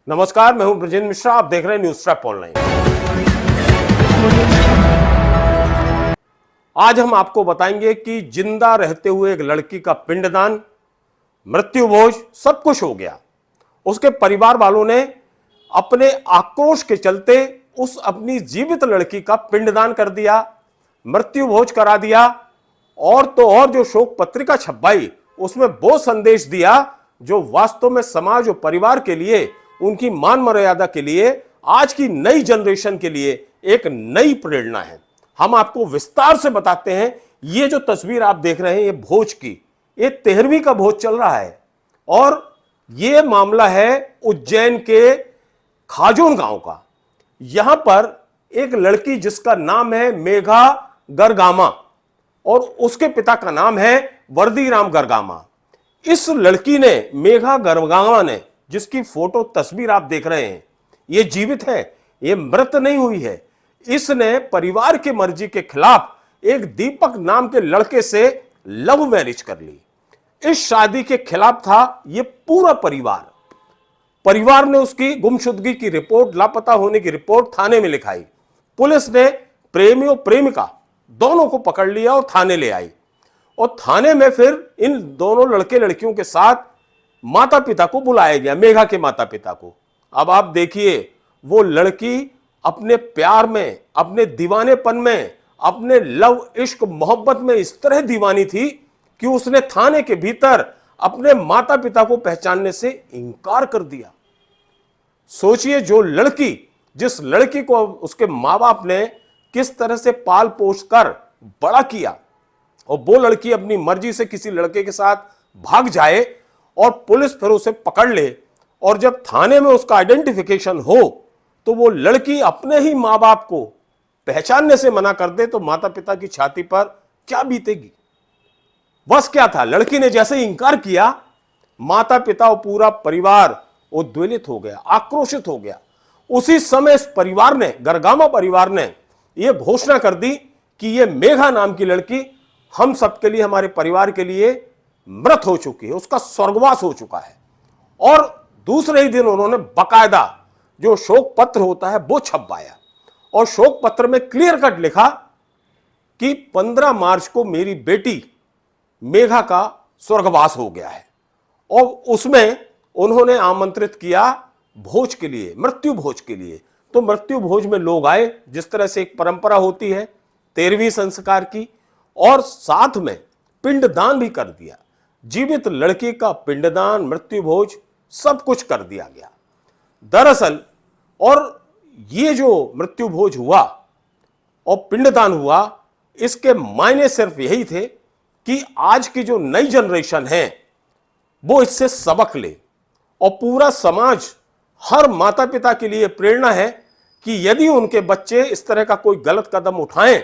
नमस्कार, मैं हूं ब्रजेंद्र मिश्रा। आप देख रहे हैं न्यूज़ ट्रैप ऑनलाइन। आज हम आपको बताएंगे कि जिंदा रहते हुए एक लड़की का पिंडदान, मृत्यु भोज सब कुछ हो गया। उसके परिवार वालों ने अपने आक्रोश के चलते उस अपनी जीवित लड़की का पिंडदान कर दिया, मृत्यु भोज करा दिया। और तो और जो शोक पत्रिका छपवाई उसमें वो संदेश दिया जो वास्तव में समाज और परिवार के लिए, उनकी मान मर्यादा के लिए, आज की नई जनरेशन के लिए एक नई प्रेरणा है। हम आपको विस्तार से बताते हैं। ये जो तस्वीर आप देख रहे हैं ये भोज की, ये 13वीं का भोज चल रहा है और ये मामला है उज्जैन के खाजोन गांव का। यहां पर एक लड़की जिसका नाम है मेघा गरगामा और उसके पिता का नाम है वर्दीराम गरगामा। इस लड़की ने, मेघा गरगामा ने, जिसकी फोटो तस्वीर आप देख रहे हैं, ये जीवित है, ये मृत नहीं हुई है। इसने परिवार की मर्जी के खिलाफ एक दीपक नाम के लड़के से लव मैरिज कर ली। इस शादी के खिलाफ था ये पूरा परिवार। परिवार ने उसकी गुमशुदगी की रिपोर्ट, लापता होने की रिपोर्ट थाने में लिखाई। पुलिस ने प्रेमी और प्रेमिका दोनों को पकड़ लिया और थाने ले आई। और थाने में फिर इन दोनों लड़के लड़कियों के साथ माता पिता को बुलाया गया, मेघा के माता पिता को। अब आप देखिए, वो लड़की अपने प्यार में, अपने दीवानेपन में, अपने लव इश्क मोहब्बत में इस तरह दीवानी थी कि उसने थाने के भीतर अपने माता पिता को पहचानने से इंकार कर दिया। सोचिए, जो लड़की, जिस लड़की को उसके माँ बाप ने किस तरह से पाल पोस कर बड़ा किया, और वो लड़की अपनी मर्जी से किसी लड़के के साथ भाग जाए और पुलिस फिर उसे पकड़ ले, और जब थाने में उसका आइडेंटिफिकेशन हो तो वो लड़की अपने ही माँ बाप को पहचानने से मना कर दे, तो माता पिता की छाती पर क्या बीतेगी। बस क्या था, लड़की ने जैसे ही इंकार किया, माता पिता और पूरा परिवार उद्वेलित हो गया, आक्रोशित हो गया। उसी समय इस परिवार ने, गरगामा परिवार ने, यह घोषणा कर दी कि यह मेघा नाम की लड़की हम सबके लिए, हमारे परिवार के लिए मृत हो चुकी है, उसका स्वर्गवास हो चुका है। और दूसरे ही दिन उन्होंने बकायदा जो शोक पत्र होता है वो छपवाया, और शोक पत्र में क्लियर कट लिखा कि 15 मार्च को मेरी बेटी मेघा का स्वर्गवास हो गया है। और उसमें उन्होंने आमंत्रित किया भोज के लिए, मृत्यु भोज के लिए। तो मृत्यु भोज में लोग आए, जिस तरह से एक परंपरा होती है 13वीं संस्कार की, और साथ में पिंडदान भी कर दिया। जीवित लड़की का पिंडदान, मृत्यु भोज सब कुछ कर दिया गया दरअसल। और ये जो मृत्यु भोज हुआ और पिंडदान हुआ, इसके मायने सिर्फ यही थे कि आज की जो नई जनरेशन है वो इससे सबक ले, और पूरा समाज, हर माता पिता के लिए प्रेरणा है कि यदि उनके बच्चे इस तरह का कोई गलत कदम उठाएं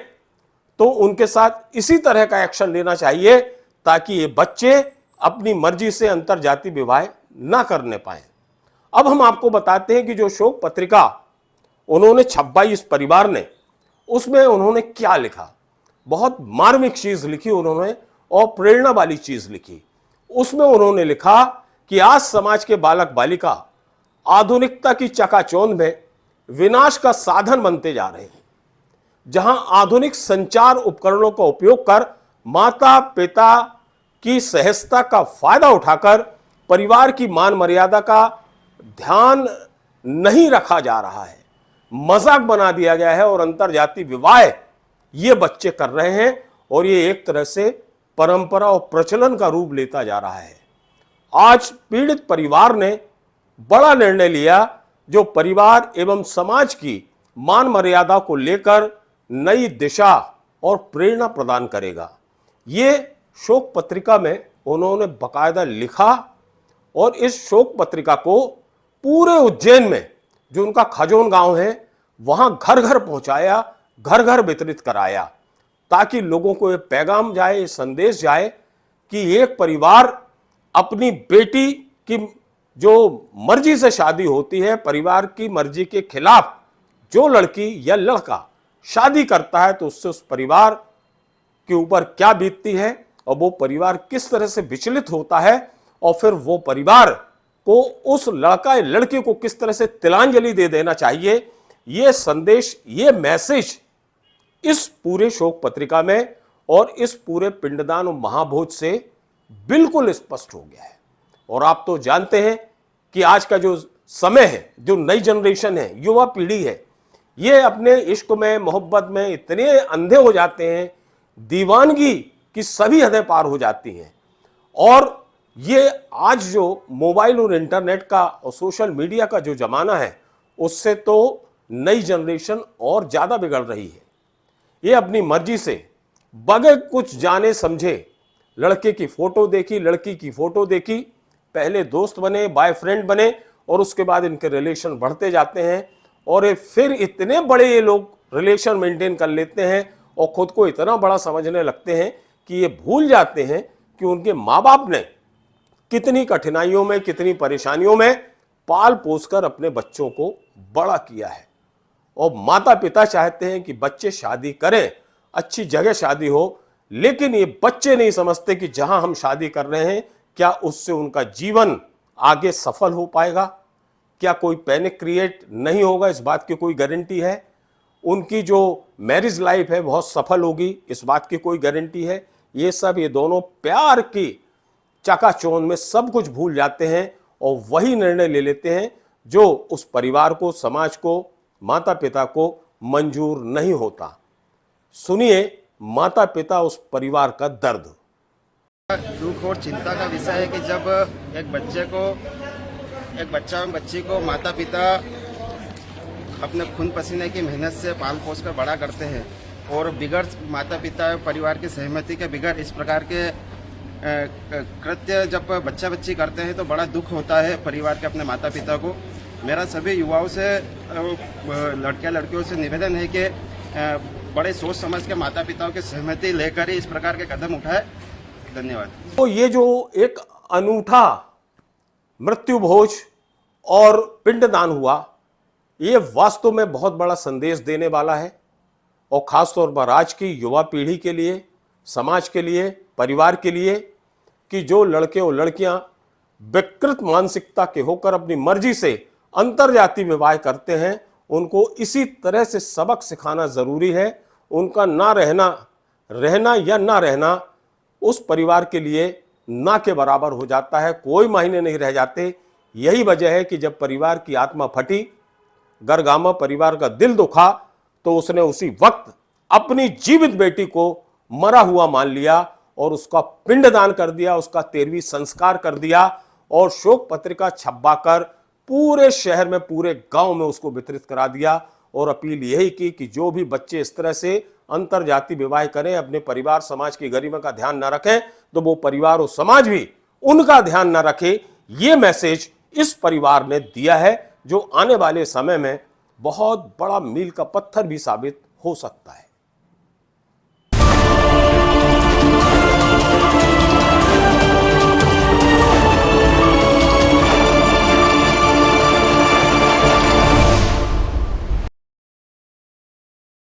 तो उनके साथ इसी तरह का एक्शन लेना चाहिए, ताकि ये बच्चे अपनी मर्जी से अंतरजातीय विवाह ना करने पाए। अब हम आपको बताते हैं कि जो शोक पत्रिका उन्होंने छपवाई इस परिवार ने, उसमें उन्होंने क्या लिखा। बहुत मार्मिक चीज लिखी उन्होंने और प्रेरणा वाली चीज लिखी। उसमें उन्होंने लिखा कि आज समाज के बालक बालिका आधुनिकता की चकाचौंध में विनाश का साधन बनते जा रहे हैं। जहां आधुनिक संचार उपकरणों का उपयोग कर माता पिता की सहजता का फायदा उठाकर परिवार की मान मर्यादा का ध्यान नहीं रखा जा रहा है, मजाक बना दिया गया है, और अंतरजातीय विवाह ये बच्चे कर रहे हैं, और ये एक तरह से परंपरा और प्रचलन का रूप लेता जा रहा है। आज पीड़ित परिवार ने बड़ा निर्णय लिया, जो परिवार एवं समाज की मान मर्यादा को लेकर नई दिशा और प्रेरणा प्रदान करेगा। ये शोक पत्रिका में उन्होंने बकायदा लिखा, और इस शोक पत्रिका को पूरे उज्जैन में, जो उनका खाजोन गांव है, वहां घर घर पहुंचाया, घर घर वितरित कराया, ताकि लोगों को ये पैगाम जाए, ये संदेश जाए कि एक परिवार अपनी बेटी की जो मर्जी से शादी होती है, परिवार की मर्जी के खिलाफ जो लड़की या लड़का शादी करता है, तो उससे उस परिवार के ऊपर क्या बीतती है, और वो परिवार किस तरह से विचलित होता है, और फिर वो परिवार को, उस लड़का या लड़की को किस तरह से तिलांजलि दे देना चाहिए, ये संदेश, ये मैसेज इस पूरे शोक पत्रिका में और इस पूरे पिंडदान और महाभोज से बिल्कुल स्पष्ट हो गया है। और आप तो जानते हैं कि आज का जो समय है, जो नई जनरेशन है, युवा पीढ़ी है, ये अपने इश्क में, मोहब्बत में इतने अंधे हो जाते हैं, दीवानगी की सभी हदें पार हो जाती हैं। और ये आज जो मोबाइल और इंटरनेट का और सोशल मीडिया का जो जमाना है, उससे तो नई जनरेशन और ज्यादा बिगड़ रही है। ये अपनी मर्जी से बगैर कुछ जाने समझे लड़के की फोटो देखी, लड़की की फोटो देखी, पहले दोस्त बने, बॉयफ्रेंड बने, और उसके बाद इनके रिलेशन बढ़ते जाते हैं और ये फिर इतने बड़े ये लोग रिलेशन मेंटेन कर लेते हैं और खुद को इतना बड़ा समझने लगते हैं कि ये भूल जाते हैं कि उनके माँ बाप ने कितनी कठिनाइयों में, कितनी परेशानियों में पाल पोस कर अपने बच्चों को बड़ा किया है। और माता पिता चाहते हैं कि बच्चे शादी करें, अच्छी जगह शादी हो, लेकिन ये बच्चे नहीं समझते कि जहां हम शादी कर रहे हैं, क्या उससे उनका जीवन आगे सफल हो पाएगा, क्या कोई पैनिक क्रिएट नहीं होगा, इस बात की कोई गारंटी है, उनकी जो मैरिज लाइफ है बहुत सफल होगी, इस बात की कोई गारंटी है। ये सब, ये दोनों प्यार की चकाचौंध में सब कुछ भूल जाते हैं और वही निर्णय ले लेते हैं जो उस परिवार को, समाज को, माता पिता को मंजूर नहीं होता। सुनिए माता पिता, उस परिवार का दर्द। दुख और चिंता का विषय है कि जब एक बच्चा और बच्ची को माता पिता अपने खून पसीने की मेहनत से पाल पोस कर बड़ा करते हैं और बिगड़ माता पिता परिवार की सहमति के बिगड़ इस प्रकार के कृत्य जब बच्चा बच्ची करते हैं तो बड़ा दुख होता है परिवार के अपने माता पिता को। मेरा सभी युवाओं से, लड़के लड़कियों से निवेदन है कि बड़े सोच समझ के माता पिताओं की सहमति लेकर ही इस प्रकार के कदम उठाए। धन्यवाद। तो ये जो एक अनूठा मृत्यु भोज और पिंडदान हुआ, ये वास्तव में बहुत बड़ा संदेश देने वाला है और खासतौर पर आज की युवा पीढ़ी के लिए, समाज के लिए, परिवार के लिए, कि जो लड़के और लड़कियां विकृत मानसिकता के होकर अपनी मर्जी से अंतरजातीय विवाह करते हैं, उनको इसी तरह से सबक सिखाना जरूरी है। उनका ना रहना या ना रहना उस परिवार के लिए ना के बराबर हो जाता है, कोई मायने नहीं रह जाते। यही वजह है कि जब परिवार की आत्मा फटी, गरगामा परिवार का दिल दुखा, तो उसने उसी वक्त अपनी जीवित बेटी को मरा हुआ मान लिया और उसका पिंडदान कर दिया, उसका 13वीं संस्कार कर दिया और शोक पत्रिका छपवाकर पूरे शहर में, पूरे गांव में उसको वितरित करा दिया और अपील यही की कि जो भी बच्चे इस तरह से अंतरजातीय विवाह करें, अपने परिवार समाज की गरिमा का ध्यान न रखें, तो वो परिवार और समाज भी उनका ध्यान न रखे। ये मैसेज इस परिवार ने दिया है, जो आने वाले समय में बहुत बड़ा मील का पत्थर भी साबित हो सकता है।